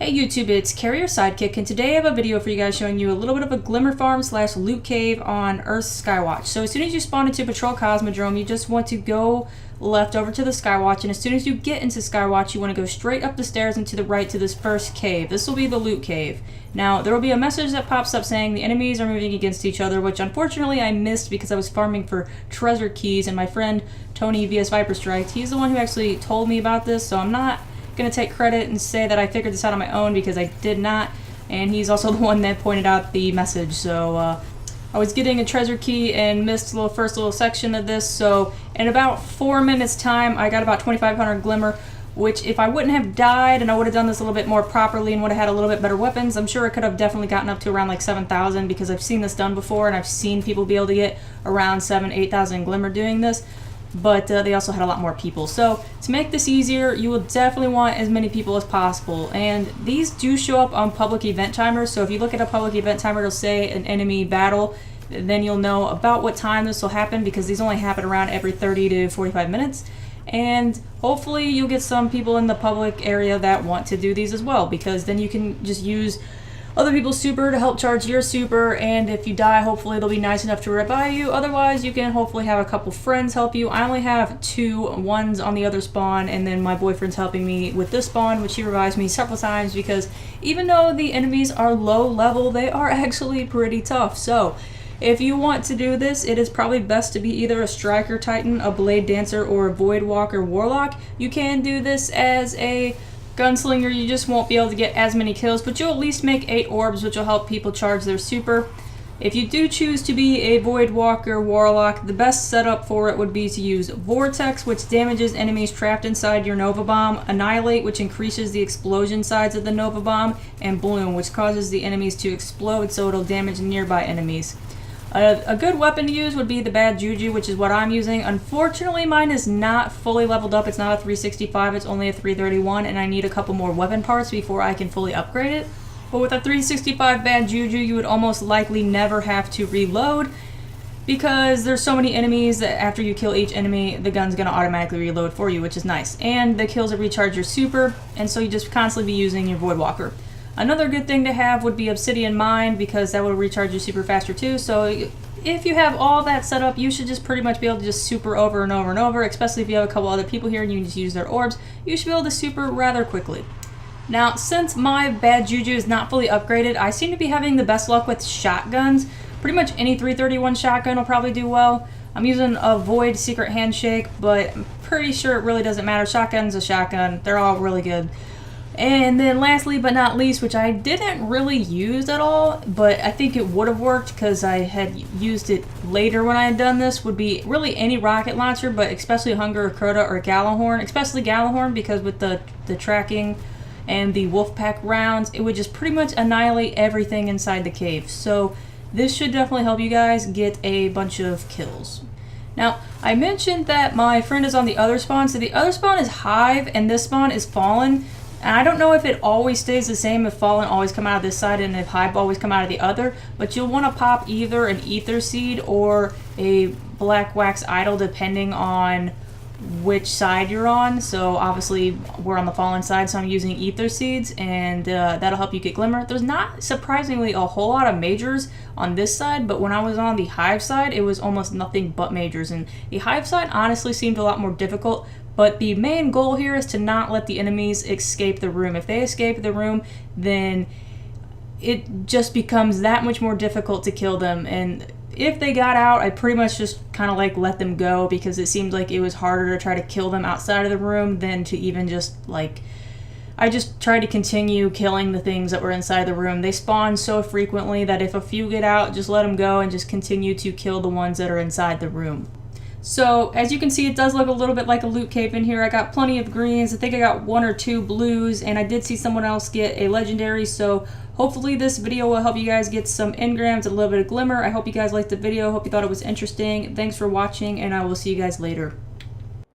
Hey YouTube, it's Kari, your sidekick, and today I have a video for you guys showing you a little bit of a Glimmer farm / loot cave on Earth's Skywatch. So as soon as you spawn into Patrol Cosmodrome, you just want to go left over to the Skywatch, and as soon as you get into Skywatch, you want to go straight up the stairs and to the right to this first cave. This will be the loot cave. Now, there will be a message that pops up saying the enemies are moving against each other, which unfortunately I missed because I was farming for treasure keys, and my friend Tony vs Viper Strike, he's the one who actually told me about this, so I'm not gonna take credit and say that I figured this out on my own because I did not, and he's also the one that pointed out the message. So I was getting a treasure key and missed the first little section of this, so in about 4 minutes time I got about 2,500 Glimmer, which if I wouldn't have died and I would have done this a little bit more properly and would have had a little bit better weapons, I'm sure I could have definitely gotten up to around like 7,000 because I've seen this done before and I've seen people be able to get around 7,000-8,000 Glimmer doing this. But they also had a lot more people. So to make this easier, you will definitely want as many people as possible. And these do show up on public event timers. So if you look at a public event timer, it'll say an enemy battle. Then you'll know about what time this will happen because these only happen around every 30 to 45 minutes. And hopefully you'll get some people in the public area that want to do these as well, because then you can just use other people's super to help charge your super, and if you die, hopefully they'll be nice enough to revive you. Otherwise, you can hopefully have a couple friends help you. I only have two, one's on the other spawn, and then my boyfriend's helping me with this spawn, which he revives me several times because even though the enemies are low level, they are actually pretty tough. So if you want to do this, it is probably best to be either a Striker Titan, a Blade Dancer, or a Void Walker Warlock. You can do this as a Gunslinger, you just won't be able to get as many kills, but you'll at least make 8 orbs, which will help people charge their super. If you do choose to be a Void Walker Warlock, the best setup for it would be to use Vortex, which damages enemies trapped inside your Nova Bomb, Annihilate, which increases the explosion size of the Nova Bomb, and Bloom, which causes the enemies to explode so it'll damage nearby enemies. A good weapon to use would be the Bad Juju, which is what I'm using. Unfortunately, mine is not fully leveled up. It's not a 365, it's only a 331, and I need a couple more weapon parts before I can fully upgrade it. But with a 365 Bad Juju, you would almost likely never have to reload because there's so many enemies that after you kill each enemy, the gun's going to automatically reload for you, which is nice. And the kills that recharge your super, and so you just constantly be using your Void Walker. Another good thing to have would be Obsidian Mine because that will recharge you super faster too. So if you have all that set up, you should just pretty much be able to just super over and over and over, especially if you have a couple other people here and you just use their orbs. You should be able to super rather quickly. Now, since my Bad Juju is not fully upgraded, I seem to be having the best luck with shotguns. Pretty much any 331 shotgun will probably do well. I'm using a Void Secret Handshake, but I'm pretty sure it really doesn't matter. Shotgun's a shotgun. They're all really good. And then lastly but not least, which I didn't really use at all, but I think it would have worked because I had used it later when I had done this, would be really any rocket launcher, but especially Hunger or Crota or Gallahorn, especially Gallahorn because with the tracking and the Wolfpack rounds, it would just pretty much annihilate everything inside the cave. So this should definitely help you guys get a bunch of kills. Now, I mentioned that my friend is on the other spawn, so the other spawn is Hive and this spawn is Fallen. And I don't know if it always stays the same, if Fallen always come out of this side and if Hive always come out of the other, but you'll want to pop either an Ether Seed or a Black Wax Idol depending on which side you're on. So obviously we're on the Fallen side, so I'm using Ether Seeds, and that'll help you get Glimmer. There's not surprisingly a whole lot of majors on this side, but when I was on the Hive side, it was almost nothing but majors, and the Hive side honestly seemed a lot more difficult. But the main goal here is to not let the enemies escape the room. If they escape the room, then it just becomes that much more difficult to kill them. And if they got out, I pretty much just kind of like let them go because it seemed like it was harder to try to kill them outside of the room than to even just like... I just tried to continue killing the things that were inside the room. They spawn so frequently that if a few get out, just let them go and just continue to kill the ones that are inside the room. So, as you can see, it does look a little bit like a loot cave in here. I got plenty of greens. I think I got 1 or 2 blues, and I did see someone else get a legendary, so hopefully this video will help you guys get some engrams and a little bit of Glimmer. I hope you guys liked the video. Hope you thought it was interesting. Thanks for watching, and I will see you guys later.